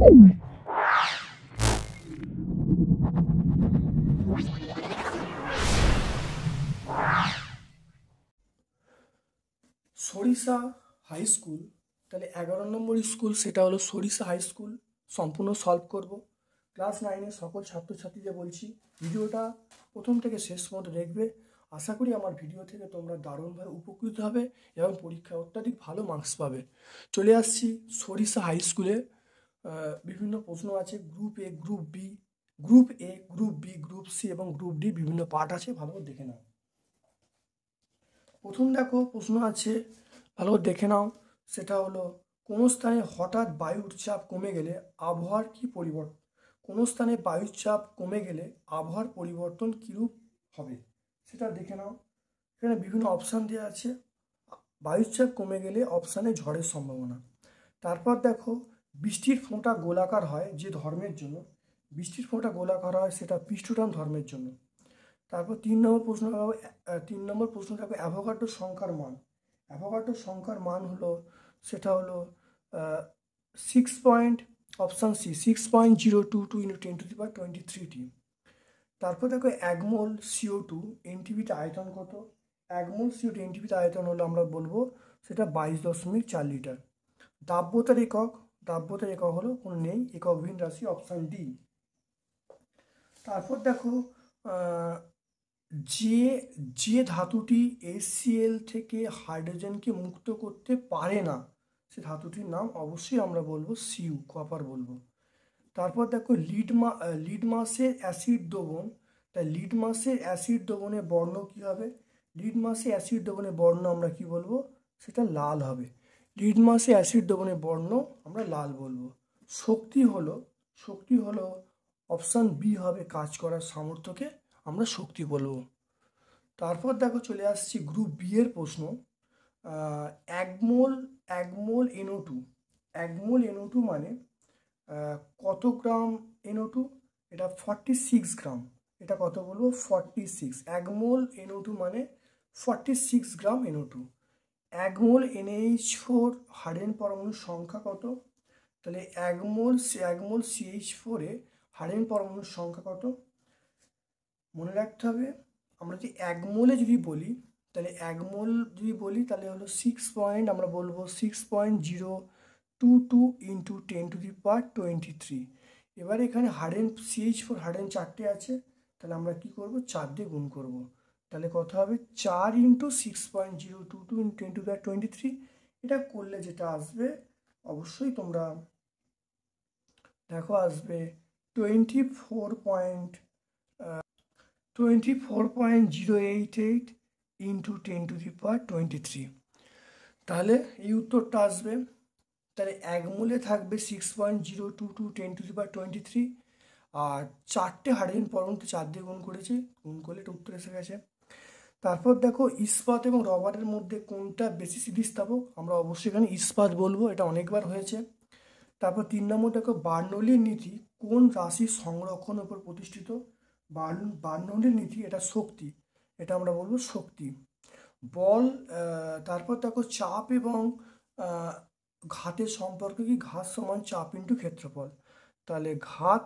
সরিষা high school, তাহলে 11 নম্বর school সেটা হলো সরিষা হাই স্কুল। সম্পূর্ণ সলভ করব। ক্লাস 9-এর সকল ছাত্রছাত্রীদের বলছি ভিডিওটা প্রথম থেকে শেষ পর্যন্ত দেখবে। আশা করি আমার ভিডিও থেকে তোমরা দারুণভাবে উপকৃত হবে এবং পরীক্ষায় অত্যাধিক ভালো মার্কস পাবে। চলে আসছি সরিষা হাই স্কুলে। বিভিন্ন প্রশ্ন আছে, group A, group B, group A, group B, group C এবং গ্রুপ ডি, বিভিন্ন পার্ট আছে, ভালো করে দেখে নাও। প্রথম দেখো প্রশ্ন আছে, ভালো করে দেখে নাও। সেটা হলো, কোনো স্থানে হঠাৎ বায়ুর চাপ কমে গেলে আবহাওয়ার কি পরিবর্তন, কোনো স্থানে বায়ুর চাপ কমে গেলে আবহাওয়ার পরিবর্তন কীরূপ হবে সেটা দেখে নাও। এখানে বিভিন্ন অপশান দেওয়া আছে। বায়ুর চাপ কমে গেলে অপশানে ঝড়ের সম্ভাবনা। তারপর দেখো, বৃষ্টির ফোঁটা গোলাকার হয় যে ধর্মের জন্য, বৃষ্টির ফোঁটা গোলাকার হয় সেটা পৃষ্ঠটান ধর্মের জন্য। তারপর 3 নম্বর প্রশ্ন থাকবে অ্যাভোগাড্রোর সংখ্যার মান। অ্যাভোগাড্রোর সংখ্যার মান হলো, সেটা হলো 6 অপশান সি 6.022 × 10⁻23T। তারপর দেখো 1 মোল CO2 এনটিভিতে আয়তন কত। 1 মোল CO2 এনটিভিতে আয়তন হলো, আমরা বলবো সেটা 22.4 লিটার। দাব্যতার একক হলো কোনো নেই, এককবিহীন রাশি, অপশান ডি। তারপর দেখো, যে ধাতুটি HCl থেকে হাইড্রোজেনকে মুক্ত করতে পারে না সে ধাতুটির নাম অবশ্যই আমরা বলবো সিউ, কপার বলবো। তারপর দেখো, লিটমাসের অ্যাসিড দ্রবণ, তাই লিটমাসের অ্যাসিড দ্রবণের বর্ণ কী হবে? লিটমাসে অ্যাসিড দ্রবণের বর্ণ আমরা কি বলবো? সেটা লাল হবে। লিটমাসে অ্যাসিড দ্রবণের বর্ণ আমরা লাল বলবো। শক্তি হলো অপশান বি হবে, কাজ করার সামর্থ্যকে আমরা শক্তি বলবো। তারপর দেখো চলে আসছি গ্রুপ বি এর প্রশ্ন। 1 মোল NO2, 1 মোল NO2 মানে কত গ্রাম NO2? এটা 46 গ্রাম। এটা কত বলবো? 46। 1 মোল NO2 মানে 46 গ্রাম NO2। 1 মোল NH4 হাইড্রোজেন পরমাণুর সংখ্যা কত? তাহলে 1 মোল CH4 এ হাইড্রোজেন পরমাণুর সংখ্যা কত? মনে রাখতে হবে, আমরা যদি 1 মোলে যদি বলি, তাহলে 1 মোল যদি বলি তাহলে হলো আমরা বলবো 6.022 × 10⁻23। এবার এখানে হাইড্রোজেন CH4 হাইড্রোজেন 4টে আছে, তাহলে আমরা কি করব? 4 দিয়ে গুণ করব। তাহলে কত হবে? 4 × 6.022 × 10⁻23। এটা করলে যেটা আসবে, অবশ্যই তোমরা দেখো আসবে 24.088 × 10⁻23। তাহলে এই উত্তরটা আসবে। তাহলে 1 মোলে থাকবে 6.022 × 10⁻23, আর 4টে হাইড্রোজেন পরমাণুতে 4 দিয়ে গুণ করেছি, গুণ করলে এটা উত্তর এসে গেছে। তারপর দেখো, ইস্পাত এবং রবারের মধ্যে কোনটা বেশি স্থিতিস্থাপক? আমরা অবশ্যই এখানে ইস্পাত বলবো, এটা অনেকবার হয়েছে। তারপর 3 নম্বর দেখো, বার্নৌলির নীতি কোন রাশির সংরক্ষণের উপর প্রতিষ্ঠিত? বার্নৌলির নীতি, এটা শক্তি, এটা আমরা বলবো শক্তি। বল, তারপর দেখো চাপ এবং ঘাতের সম্পর্ক কি? ঘাত সমান চাপ ইন্টু ক্ষেত্রফল। তাহলে ঘাত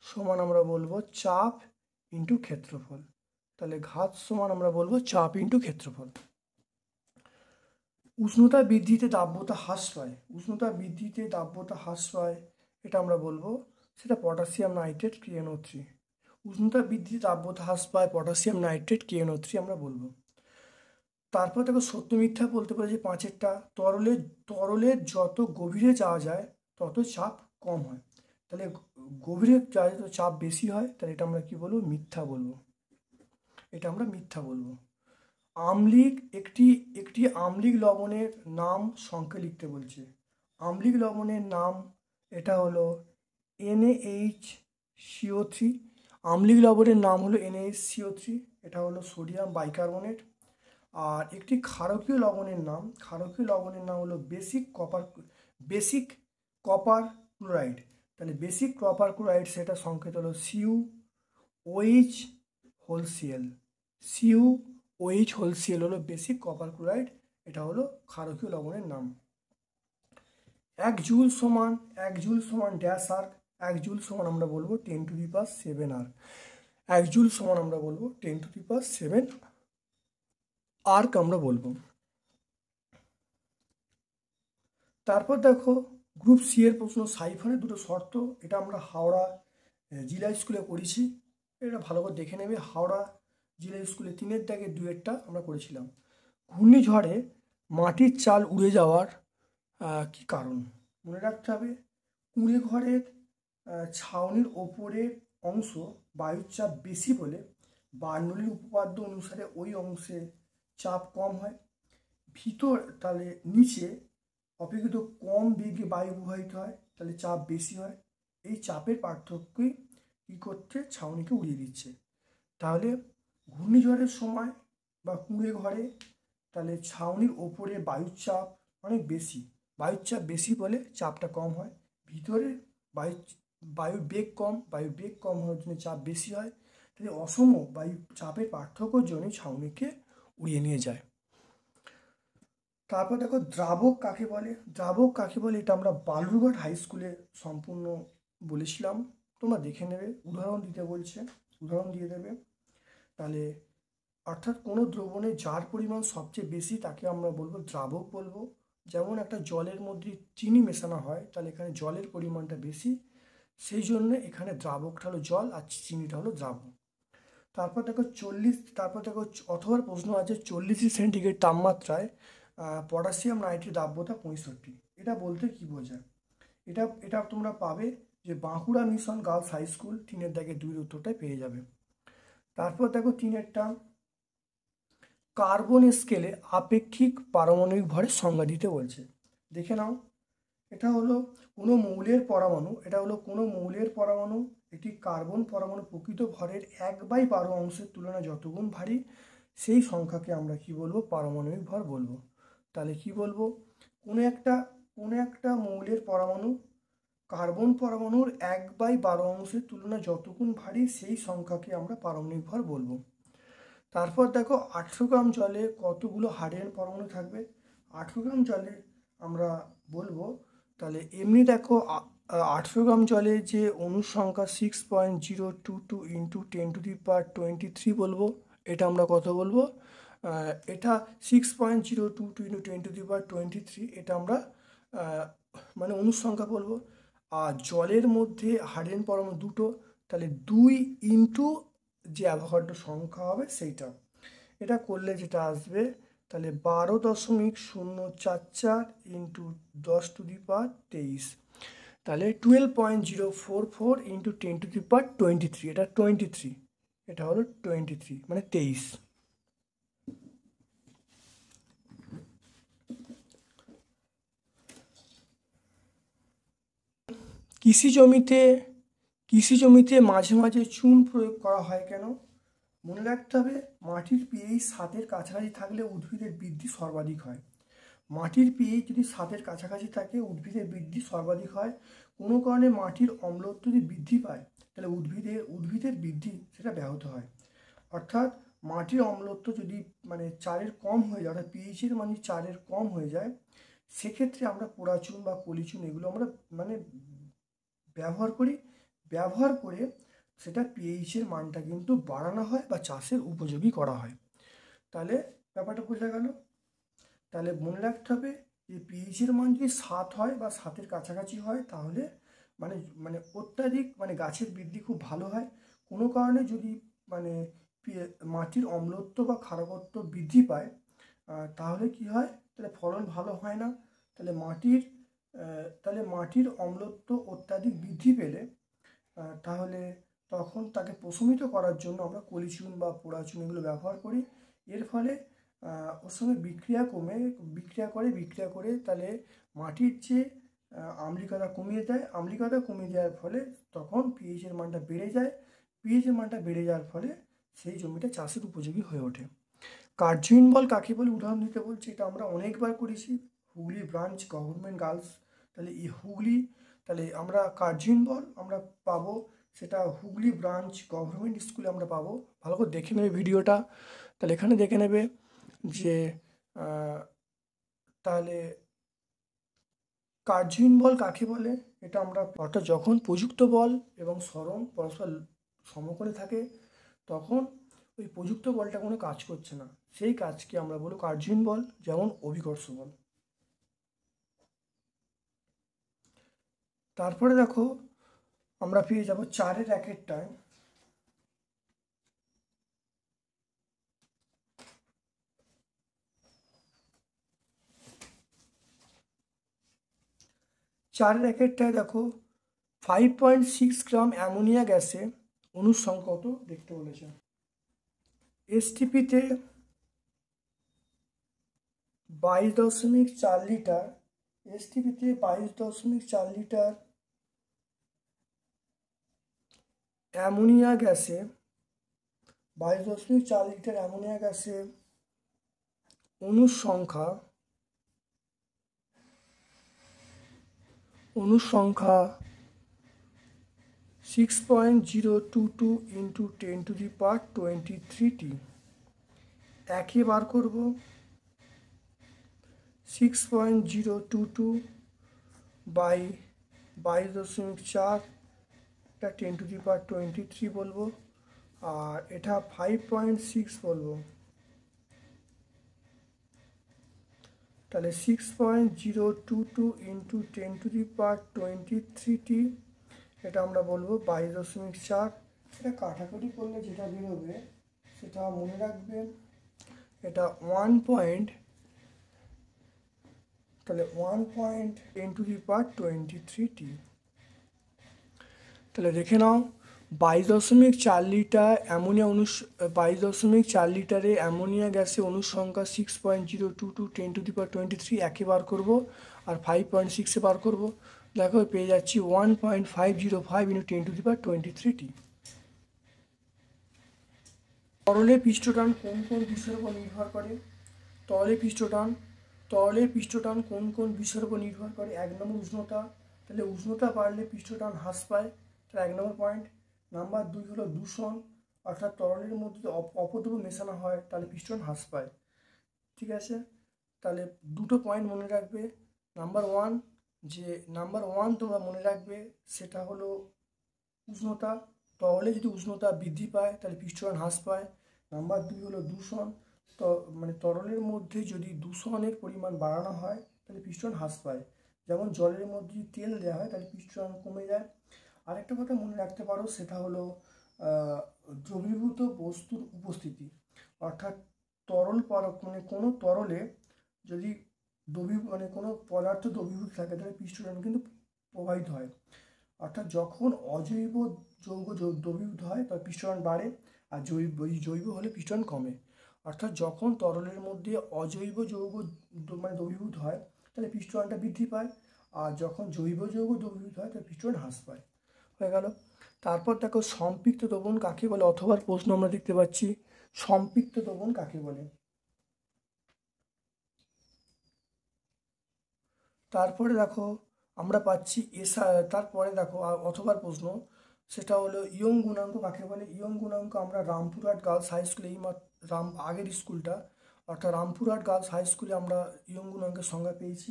সমান আমরা বলবো চাপ ইন্টু ক্ষেত্রফল। তাহলে ঘাত সমান আমরা বলবো চাপ ইন্টু ক্ষেত্রফল। উষ্ণতা বৃদ্ধিতে দাব্যতা হ্রাস পায়, উষ্ণতা বৃদ্ধিতে দাব্যতা হ্রাস পায়, এটা আমরা বলবো সেটা পটাশিয়াম নাইট্রেট KNO3। উষ্ণতা বৃদ্ধিতে দাব্যতা হ্রাস পায় পটাশিয়াম নাইট্রেট KNO3 আমরা বলবো। তারপর দেখো, সত্য মিথ্যা বলতে পারে যে 5এরটা, তরলের যত গভীরে যাওয়া যায় তত চাপ কম হয়। তাহলে গভীরে যাওয়া যত চাপ বেশি হয়, তাহলে এটা আমরা কি বলবো? মিথ্যা বলবো, এটা আমরা মিথ্যা বলবো। একটি আম্লিক লবণের নাম সংখ্যা লিখতে বলছে। আম্লিক লবণের নাম, এটা হলো NaHCO3। আম্লিক লবণের নাম হলো NaHCO3, এটা হলো সোডিয়াম বাইকার্বনেট। আর একটি ক্ষারকীয় লবণের নাম হলো বেসিক কপার ক্লোরাইড। তাহলে বেসিক কপার ক্লোরাইড, সেটা সংকেত হলো CuOH⁴Cl। CuOH⁴Cl হলো বেসিক কপার ক্লোরাইড, এটা হলো ক্ষারকীয় লবণের নাম। এক জুল সমান ড্যাশ আর্ক, 1 জুল সমান আমরা বলবো 10⁻7 আর্ক, 1 জুল সমান আমরা বলবো 10⁻7 আর্ক আমরা বলবো। তারপর দেখো গ্রুপ সি এর প্রশ্ন, সাইফনের দুটো শর্ত। এটা আমরা হাওড়া জিলা স্কুলে করেছি, এটা ভালো করে দেখে নেবে। হাওড়া জিলা স্কুলে 3-এর দাগে 2-এরটা আমরা করেছিলাম। ঘূর্ণিঝড়ে মাটির চাল উড়ে যাওয়ার কি কারণ? মনে রাখতে হবে, কুঁড়ে ঘরের ছাউনির ওপরের অংশ বায়ুর চাপ বেশি বলে বার্নৌলির উপপাদ্য অনুসারে ওই অংশে চাপ কম হয়। ভিতর তাহলে নিচে অপেক্ষিত কম বেগে বায়ু প্রবাহিত হয়, তাহলে চাপ বেশি হয়। এই চাপের পার্থক্যই কী করছে, ছাউনিকে উড়িয়ে দিচ্ছে। তাহলে ঘূর্ণিঝড়ের সময় বা কুঁড়ে ঘরে তাহলে ছাউনির ওপরে বায়ুর চাপ অনেক বেশি, বায়ুর চাপ বেশি বলে চাপটা কম হয়। ভিতরে বায়ুর বেগ কম হওয়ার জন্য চাপ বেশি হয়। তাহলে অসম বায়ু চাপের পার্থক্যর জন্যই ছাউনিকে উড়িয়ে নিয়ে যায়। তারপর দেখো দ্রাবক কাকে বলে, এটা আমরা বালুরঘাট হাই স্কুলে সম্পূর্ণ বলেছিলাম, তোমরা দেখে নেবে। উদাহরণ দিতে বলছে, উদাহরণ দিয়ে দেবে। তাহলে অর্থাৎ কোনো দ্রবণে যার পরিমাণ সবচেয়ে বেশি তাকে আমরা বলবো দ্রাবক বলবো। যেমন একটা জলের মধ্যে চিনি মেশানো হয়, তাহলে এখানে জলের পরিমাণটা বেশি, সেই জন্য এখানে দ্রাবকটা হলো জল আর চিনিটা হলো দ্রাবক। তারপর দেখো অথবা প্রশ্ন আছে 40°C তাপমাত্রায় পটাশিয়াম নাইট্রেট দ্রাব্যতা 65। এটা বলতে কি বোঝায়? এটা তোমরা পাবে যে Bankura mission girls high school 3-এর দাগে 2-এর উত্তরটাই পেয়ে যাবে। তারপর দেখো 3-এরটা, কার্বন স্কেলে আপেক্ষিক পারমাণবিক ভরের সংজ্ঞা দিতে বলছে। দেখে নাও, এটা হলো কোনো মৌলের পরমাণু, একটি কার্বন পরমাণু প্রকৃত ভরের 1/12 অংশের তুলনায় যতগুণ ভারী, সেই সংখ্যাকে আমরা কি বলবো, পারমাণবিক ভর বলবো। তাহলে কি বলবো, কোনো একটা মৌলের পরমাণু কার্বন পরমাণুর 1/12 অংশের তুলনায় যতগুণ ভারী, সেই সংখ্যাকে আমরা পারমাণবিক ভর বলবো। তারপর দেখো 18 গ্রাম জলে কতগুলো হাইড্রোজেন পরমাণু থাকবে? 18 গ্রাম জলে আমরা বলবো, তাহলে এমনি দেখো 18 গ্রাম জলে যে অণুর সংখ্যা 6.022 × 10⁻23 বলবো, এটা আমরা কত বলবো, এটা 6.022 × 10⁻23, এটা আমরা মানে অণুর সংখ্যা বলবো। আর জলের মধ্যে হাইড্রোজেন পরমাণু 2টো, তাহলে 2 × যে অ্যাভোগাড্রো সংখ্যা হবে সেইটা, এটা করলে যেটা আসবে, তাহলে 12.044 × 10⁻23, তাহলে 12.044 × 10⁻23, এটা 23, এটা হলো 23 মানে 23। কৃষি জমিতে মাঝে মাঝে চুন প্রয়োগ করা হয় কেন? মনে রাখতে হবে, মাটির পিএইচ 7-এর কাছাকাছি থাকলে উদ্ভিদের বৃদ্ধি সর্বাধিক হয়। মাটির পিএইচ যদি 7-এর কাছাকাছি থাকে, উদ্ভিদের বৃদ্ধি সর্বাধিক হয়। কোনো কারণে মাটির অম্লত্ব যদি বৃদ্ধি পায়, তাহলে উদ্ভিদের বৃদ্ধি সেটা ব্যাহত হয়। অর্থাৎ মাটির অম্লত্ব যদি মানে 4-এর কম হয়ে যায়, অর্থাৎ পিএইচের মান 4-এর কম হয়ে যায়, সেক্ষেত্রে আমরা পোড়াচুন বা পলিচুন এগুলো আমরা মানে ব্যবহার করে সেটা পিএইচের মানটা কিন্তু বাড়ানো হয় বা চাষের উপযোগী করা হয়। তাহলে ব্যাপারটা বোঝা গেল। তাহলে মনে রাখতে হবে যে পিএইচের মান যদি 7 হয় বা 7-এর কাছাকাছি হয়, তাহলে মানে অত্যাধিক মানে গাছের বৃদ্ধি খুব ভালো হয়। কোনো কারণে যদি মানে মাটির অম্লত্ব বা ক্ষারকত্ব বৃদ্ধি পায়, তাহলে কি হয়, তাহলে ফলন ভালো হয় না। তাহলে মাটির অম্লত্ব অত্যাধিক বৃদ্ধি পেলে তাহলে তখন তাকে প্রশমিত করার জন্য আমরা কলিচুন বা পোড়াচুন এগুলো ব্যবহার করি। এর ফলে ওর সঙ্গে বিক্রিয়া করে তাহলে মাটির যে আম্লিকতা কমিয়ে দেয়, আম্লিকতা কমিয়ে দেওয়ার ফলে তখন পিএইচের মানটা বেড়ে যায়। পিএইচের মানটা বেড়ে যাওয়ার ফলে সেই জমিটা চাষের উপযোগী হয়ে ওঠে। কার্যহীন বল কাকে বলে উদাহরণ দিতে বলছি, এটা আমরা অনেকবার করেছি। হুগলি ব্রাঞ্চ গভর্নমেন্ট গার্লস, তাহলে এই হুগলি, তাহলে আমরা কার্যহীন বল আমরা পাবো, সেটা হুগলি ব্রাঞ্চ গভর্নমেন্ট স্কুলে আমরা পাবো। ভালো করে দেখে নেবে ভিডিওটা। তাহলে এখানে দেখে নেবে যে তাহলে কার্যহীন বল কাকে বলে? এটা আমরা অর্থাৎ যখন প্রযুক্ত বল এবং সরণ পরস্পর সমকোণে থাকে তখন ওই প্রযুক্ত বলটা কোনো কাজ করছে না, সেই কাজকে আমরা বলবো কার্যহীন বল, যেমন অভিকর্ষ বল। তারপরে দেখো আমরা পেয়ে যাব 4-এর র্যাকেটটায় দেখো 5.6 গ্রাম অ্যামোনিয়া গ্যাসে অণুর সংখ্যা কত দেখতে বলেছে। এসটিপিতে 22.4 লিটার, এসটিপিতে 22.4 লিটার অ্যামোনিয়া গ্যাসে 22.4 লিটার অ্যামোনিয়া গ্যাসে অণুর সংখ্যা 6.022 ইন্টু 10⁻23t। একে বার করব 6.022 বাই 22.4, এটা 10⁻23 বলবো, আর এটা 5.6 বলবো, তাহলে 6.022 ইন্টু 10⁻23t, এটা আমরা বলবো 22.4। এটা কাটাকুটি করলে যেটা বেরোবে সেটা মনে রাখবেন, এটা 1.10⁻23t। তাহলে দেখে নাও 22.4 লিটার অ্যামোনিয়া 22.4 লিটারে অ্যামোনিয়া গ্যাসে অণুর সংখ্যা 6.022 10⁻23 একে বার করবো, আর 5.6 বার করবো, দেখো পেয়ে যাচ্ছি 1.505 ইন্টু 10⁻23t। তরলের পৃষ্ঠটান কোন কোন বিষয়ের উপর নির্ভর করে? তরলের পৃষ্ঠটান কোন কোন বিষয়ের উপর নির্ভর করে? 1 নম্বর উষ্ণতা, তাহলে উষ্ণতা বাড়লে পৃষ্ঠটান হ্রাস পায়, তাহলে 1 নম্বর পয়েন্ট। নাম্বার 2 হলো দূষণ, অর্থাৎ তরলের মধ্যে অপদ্রব্য মেশানো হয় তাহলে পৃষ্ঠটান হ্রাস পায়। ঠিক আছে, তাহলে দুটো পয়েন্ট মনে রাখবে। নাম্বার 1 তোমরা মনে রাখবে, সেটা হলো উষ্ণতা, তরলে যদি উষ্ণতা বৃদ্ধি পায় তাহলে পৃষ্ঠটান হ্রাস পায়। নাম্বার 2 হলো দূষণ, তো মানে তরলের মধ্যে যদি দূষণের পরিমাণ বাড়ানো হয় তাহলে পৃষ্ঠটান হ্রাস পায়, যেমন জলের মধ্যে যদি তেল দেওয়া হয় তাহলে পৃষ্ঠটান কমে যায়। আরেকটা কথা মনে রাখতে পারো, সেটা হলো দ্রবীভূত বস্তুর উপস্থিতি, অর্থাৎ তরল মানে কোনো তরলে যদি কোনো পদার্থ দ্রবীভূত থাকে তাহলে পৃষ্ঠটান কিন্তু প্রবাহিত হয়, অর্থাৎ যখন অজৈব যৌগ দ্রবীভূত হয় তখন পৃষ্ঠটান বাড়ে, আর জৈব হলে পৃষ্ঠটান কমে। অর্থাৎ যখন তরলের মধ্যে অজৈব যৌগ দ্রবীভূত হয় তাহলে পৃষ্ঠটানটা বৃদ্ধি পায়, আর যখন জৈব যৌগ দ্রবীভূত হয় তাহলে পৃষ্ঠটান হ্রাস পায়। হয়ে গেল। তারপর দেখো সম্পৃক্ত দ্রবণ কাকে বলে, অথবা প্রশ্ন আমরা দেখতে পাচ্ছি সম্পৃক্ত দ্রবণ কাকে বলে। তারপরে দেখো আমরা পাচ্ছি তারপরে দেখো অথবা প্রশ্ন, সেটা হলো ইয়ং গুণাঙ্ক কাকে বলে। ইয়ং গুণাঙ্ক আমরা রামপুরহাট গার্লস হাই স্কুলে আগের স্কুলটা অর্থাৎ রামপুরহাট গার্লস হাই স্কুলে আমরা ইয়ং গুণাঙ্কের সংজ্ঞা পেয়েছি,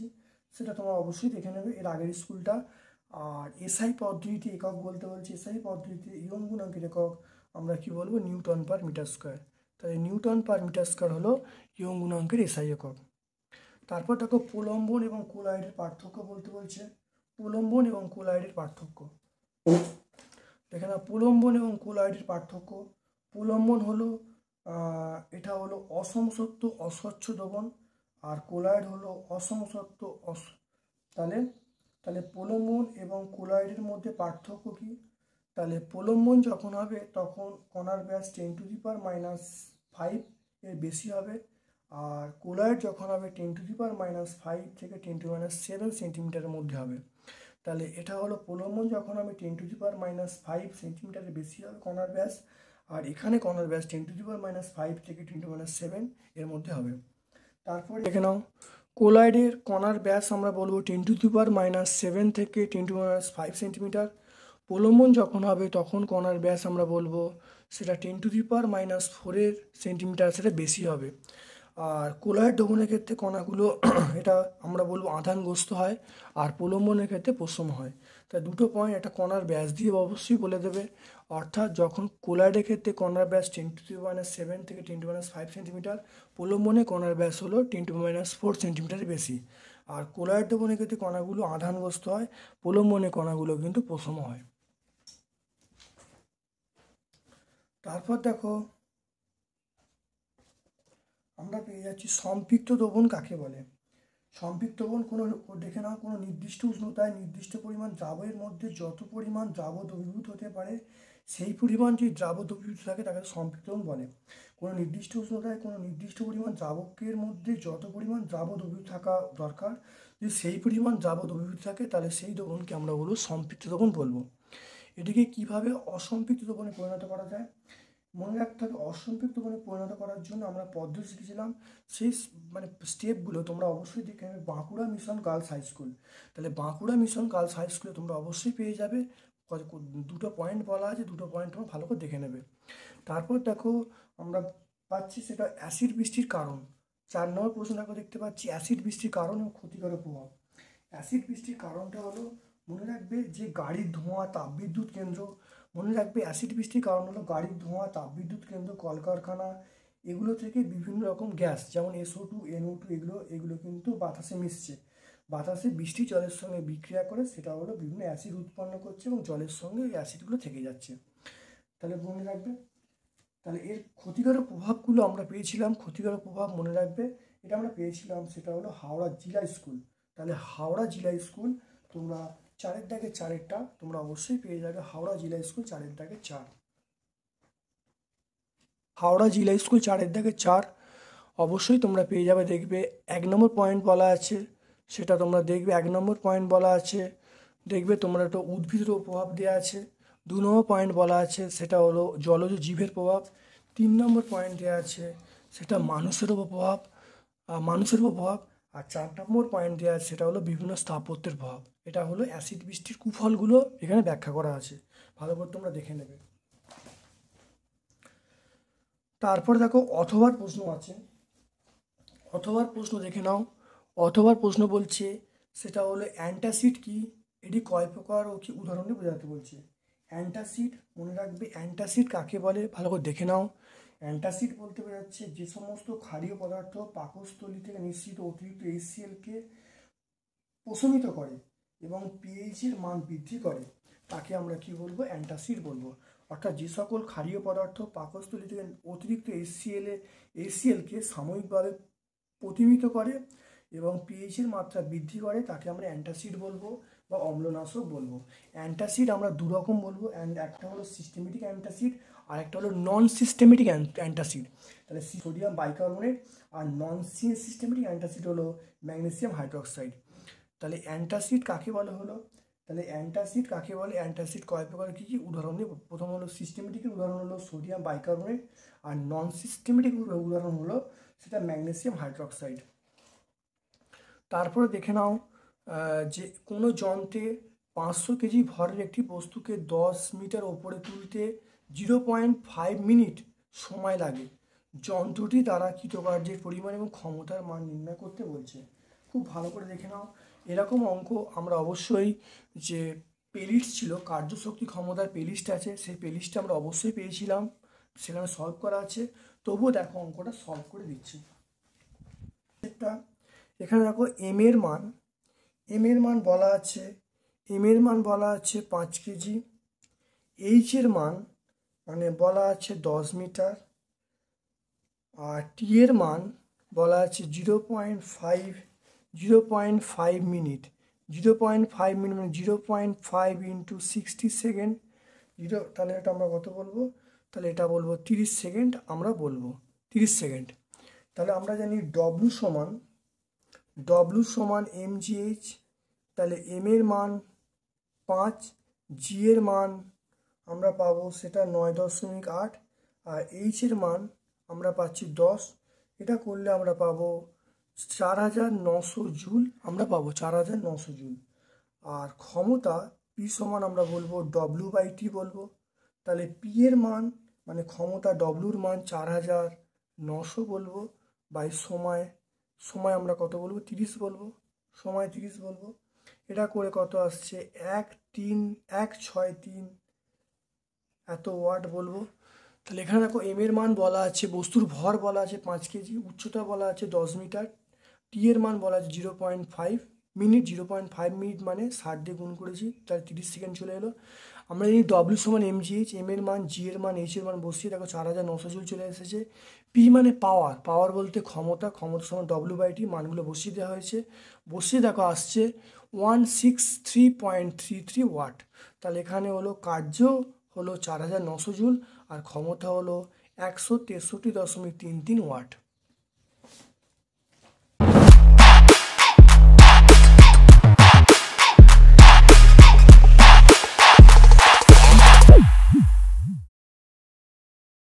সেটা তোমরা অবশ্যই দেখে নেবে এর আগের স্কুলটা। আর এসআই পদ্ধতিতে একক বলতে বলছি, এসআই পদ্ধতিতে ইয়ং গুণাঙ্কের একক আমরা কি বলবো, নিউটন পার মিটার স্কোয়ার। তাই নিউটন পার মিটার স্কোয়ার হলো ইয়ং গুণাঙ্কের এসআই একক। তারপর দেখো প্রলম্বন এবং কোলয়েডের পার্থক্য বলতে বলছে। প্রলম্বন এবং কোলয়েডের পার্থক্য দেখে না, প্রলম্বন এবং কোলয়েডের পার্থক্য। প্রলম্বন হলো এটা হলো অসমসত্ব অস্বচ্ছ দ্রবণ, আর কোলয়েড হলো অসমসত্ব তাহলে প্রলম্বন এবং কোলয়েডের মধ্যে পার্থক্য কি? তাহলে প্রলম্বন যখন হবে তখন কণার ব্যাস 10⁻⁵ এর বেশি হবে, আর কোলয়েড যখন হবে 10⁻⁵ থেকে 10⁻⁷ সেন্টিমিটারের মধ্যে হবে। তাহলে এটা হলো প্রলম্বন যখন হবে 10⁻⁵ সেন্টিমিটারের বেশি হবে কণার ব্যাস, আর এখানে কণার ব্যাস 10⁻⁵ থেকে 10⁻⁷ এর মধ্যে হবে। তারপর দেখে নাও কোলয়েডের কণার ব্যাস আমরা বলবো 10⁻⁷ থেকে 10⁻⁵ সেন্টিমিটার। প্রলম্বন যখন হবে তখন কণার ব্যাস আমরা বলবো সেটা 10⁻⁴ সেন্টিমিটার, সেটা বেশি হবে। আর কোলয়েড দ্রবণের ক্ষেত্রে কণাগুলো এটা আমরা বলবো আধানগ্রস্ত হয়, আর প্রলম্বনের ক্ষেত্রে প্রশম হয়। তাই দুটো পয়েন্ট একটা কণার ব্যাস দিয়ে অবশ্যই বলে দেবে। অর্থাৎ যখন কোলয়েডের ক্ষেত্রে কণার ব্যাস 10⁻⁷ থেকে 10⁻5 সেন্টিমিটার, প্রলম্বনে কণার ব্যাস হলো 10⁻4 সেন্টিমিটারের বেশি। আর কোলয়েড দ্রবণের ক্ষেত্রে কণাগুলো আধানগ্রস্ত হয়, প্রলম্বনে কণাগুলো কিন্তু প্রশম হয়। তারপর দেখো আমরা পেয়ে যাচ্ছি সম্পৃক্ত দ্রবণ কাকে বলে। সম্পৃক্ত দ্রবণ কোনো দেখে নাও, কোনো নির্দিষ্ট উষ্ণতায় নির্দিষ্ট পরিমাণ দ্রাবকের মধ্যে যত পরিমাণ দ্রাবক দ্রবীভূত হতে পারে সেই পরিমাণ যদি দ্রাবক দ্রবীভূত থাকে তাকে সম্পৃক্ত দ্রবণ বলে। কোনো নির্দিষ্ট উষ্ণতায় কোনো নির্দিষ্ট পরিমাণ দ্রাবকের মধ্যে যত পরিমাণ দ্রাবক দ্রবীভূত থাকা দরকার যদি সেই পরিমাণ দ্রাবক দ্রবীভূত থাকে তাহলে সেই দ্রবণকে আমরা বলবো সম্পৃক্ত দ্রবণ বলবো। এটিকে কিভাবে অসম্পৃক্ত দ্রবণে পরিণত করা যায় মনে রাখতে হবে। অসম্পৃক্ত দ্রবণে পরিণত করার জন্য আমরা পদ্ধতি শিখেছিলাম, সেই স্টেপগুলো তোমরা অবশ্যই দেখে নেবে Bankura mission girls high school. তাহলে বাঁকুড়া মিশন গার্লস হাই স্কুলে তোমরা অবশ্যই পেয়ে যাবে, দুটো পয়েন্ট বলা আছে, দুটো পয়েন্ট তোমরা ভালো করে দেখে নেবে। তারপর দেখো আমরা পাচ্ছি সেটা অ্যাসিড বৃষ্টির কারণ। 4 নম্বর প্রশ্ন দেখো দেখতে পাচ্ছি অ্যাসিড বৃষ্টির কারণ ও ক্ষতিকর প্রভাব। অ্যাসিড বৃষ্টির কারণটা হলো মনে রাখবে যে গাড়ির ধোঁয়া, তাপবিদ্যুৎ কেন্দ্র। মনে রাখবে অ্যাসিড বৃষ্টির কারণ হলো গাড়ির ধোঁয়া, তাপবিদ্যুৎ কেন্দ্র, কলকারখানা, এগুলো থেকে বিভিন্ন রকম গ্যাস যেমন SO2, NO2 এগুলো কিন্তু বাতাসে মিশছে। বাতাসে বৃষ্টি জলের সঙ্গে বিক্রিয়া করে সেটা হলো বিভিন্ন অ্যাসিড উৎপন্ন করছে এবং জলের সঙ্গে এই অ্যাসিডগুলো থেকে যাচ্ছে। তাহলে মনে রাখবে, তাহলে এর ক্ষতিকারক প্রভাবগুলো আমরা পেয়েছিলাম। ক্ষতিকারক প্রভাব মনে রাখবে এটা আমরা পেয়েছিলাম, সেটা হলো হাওড়া জিলা স্কুল। তাহলে হাওড়া জিলা স্কুল তোমরা 4-এর দাগে 4-এরটা তোমরা অবশ্যই পেয়ে যাবে। হাওড়া জিলা স্কুল 4-এর দাগে 4। হাওড়া জিলা স্কুল 4-এর দাগে 4 অবশ্যই তোমরা পেয়ে যাবে। দেখবে 1 নম্বর পয়েন্ট বলা আছে, সেটা তোমরা দেখবে 1 নম্বর পয়েন্ট বলা আছে, দেখবে তোমরা একটা উদ্ভিদের প্রভাব দেওয়া আছে। 2 নম্বর পয়েন্ট বলা আছে সেটা হলো জলজ জীবের প্রভাব। 3 নম্বর পয়েন্ট দেওয়া আছে সেটা মানুষের উপর প্রভাব। আর 4 নম্বর পয়েন্ট দেওয়া আছে সেটা হলো বিভিন্ন স্থাপত্যের প্রভাব। এটা হলো অ্যাসিড বৃষ্টির কুফলগুলো এখানে ব্যাখ্যা করা আছে, ভালো করে তোমরা দেখে নেবে। তারপর দেখো অথবার প্রশ্ন আছে, অথবার প্রশ্ন দেখে নাও। অথবার প্রশ্ন বলছে সেটা হলো অ্যান্টাসিড কি, এটি কয় প্রকার ও কি উদাহরণে বোঝাতে বলছে। অ্যান্টাসিড মনে রাখবে, অ্যান্টাসিড কাকে বলে ভালো করে দেখে নাও। অ্যান্টাসিড বলতে বোঝাচ্ছে যে সমস্ত ক্ষারীয় পদার্থ পাকস্থলী থেকে নিঃসৃত অতিরিক্ত HCl-কে প্রশমিত করে এবং pH-এর মান বৃদ্ধি করে তাকে আমরা কি বলবো, অ্যান্টাসিড বলবো। অর্থাৎ যে সকল ক্ষারীয় পদার্থ পাকস্থলী থেকে অতিরিক্ত HCl-কে সাময়িকভাবে প্রতিমিত করে এবং pH-এর মাত্রা বৃদ্ধি করে তাকে আমরা অ্যান্টাসিড বলবো বা অম্লনাশক বলবো। অ্যান্টাসিড আমরা দু রকম বলবো, একটা হলো সিস্টেমেটিক অ্যান্টাসিড আর একটা হলো নন সিস্টেমেটিক অ্যান্টাসিড। তাহলে সোডিয়াম বাইকার্বনেট আর নন সিস্টেমেটিক অ্যান্টাসিড হলো ম্যাগনেসিয়াম হাইড্রোক্সাইড। তাহলে অ্যান্টাসিড কাকে বলা হলো, তাহলে অ্যান্টাসিড কাকে বলে, অ্যান্টাসিড কয় প্রকার কী কী উদাহরণ নিয়ে প্রথম হলো সিস্টেমেটিকের উদাহরণ হলো সোডিয়াম বাইকার্বনেট আর নন সিস্টেমেটিক উদাহরণ হলো সেটা ম্যাগনেসিয়াম হাইড্রোক্সাইড। তারপরে দেখে নাও যে কোনো যন্ত্রে 500 কেজি ভরের একটি বস্তুকে 10 মিটার ওপরে তুলতে 0.5 মিনিট সময় লাগে। যন্ত্রটি দ্বারা কৃতকার্যের পরিমাণ এবং ক্ষমতার মান নির্ণয় করতে বলছে। খুব ভালো করে দেখে নাও, এরকম অঙ্ক আমরা অবশ্যই যে প্লেলিস্ট ছিল কার্যশক্তি ক্ষমতার প্লেলিস্ট আছে, সেই প্লেলিস্টে আমরা অবশ্যই পেয়েছিলাম, সেখানে সলভ করা আছে। তবুও দেখো অঙ্কটা সলভ করে দিচ্ছি। এখানে দেখো এম এর মান বলা আছে, 5 কেজি। এইচ এর মান মানে বলা আছে 10 মিটার। আর টি এর মান বলা আছে 0.5 মিনিট। 0.5 মিনিট মানে 0.5 × 60 সেকেন্ড। তাহলে এটা আমরা কত বলবো, তাহলে এটা বলবো 30 সেকেন্ড আমরা বলবো 30 সেকেন্ড। তাহলে আমরা জানি W সমান mgh। তাহলে এম এর মান 5, জি এর মান আমরা পাবো সেটা 9.8 আর এইচ এর মান আমরা পাচ্ছি 10। এটা করলে আমরা পাবো 4900 জুল, আমরা পাবো 4900 জুল। আর ক্ষমতা পি সমান আমরা বলবো W/T বলবো। তাহলে পি এর মান মানে ক্ষমতা ডব্লুর মান 4900 বলবো বাই সময়, সময় আমরা কত বলবো 30 বলবো, সময় 30 বলবো। এটা করে কত আসছে 1.6 এত ওয়াট বলবো। তাহলে এখানে দেখো এম এর মান বলা আছে, বস্তুর ভর বলা আছে 5 কেজি, উচ্চতা বলা আছে 10 মিটার, টি এর মান বলা আছে 0.5 মিনিট, 0.5 মিনিট মানে 60 দিয়ে গুণ করেছি, তাহলে 30 সেকেন্ড চলে এলো। আমরা জানি ডব্লিউ সমান mgh, এম এর মান, জি এর মান, এইচ এর মান বসিয়ে দেখো 4900 জুল চলে এসেছে। পি মানে পাওয়ার, পাওয়ার বলতে ক্ষমতা, ক্ষমতা সমান ডব্লিউ বাই টি, মানগুলো বসিয়ে দেওয়া হয়েছে, বসিয়ে দেখো আসছে 163.33 ওয়াট। তাহলে এখানে হলো কার্য হলো 4900 জুল আর ক্ষমতা হলো 163.33 ওয়াট।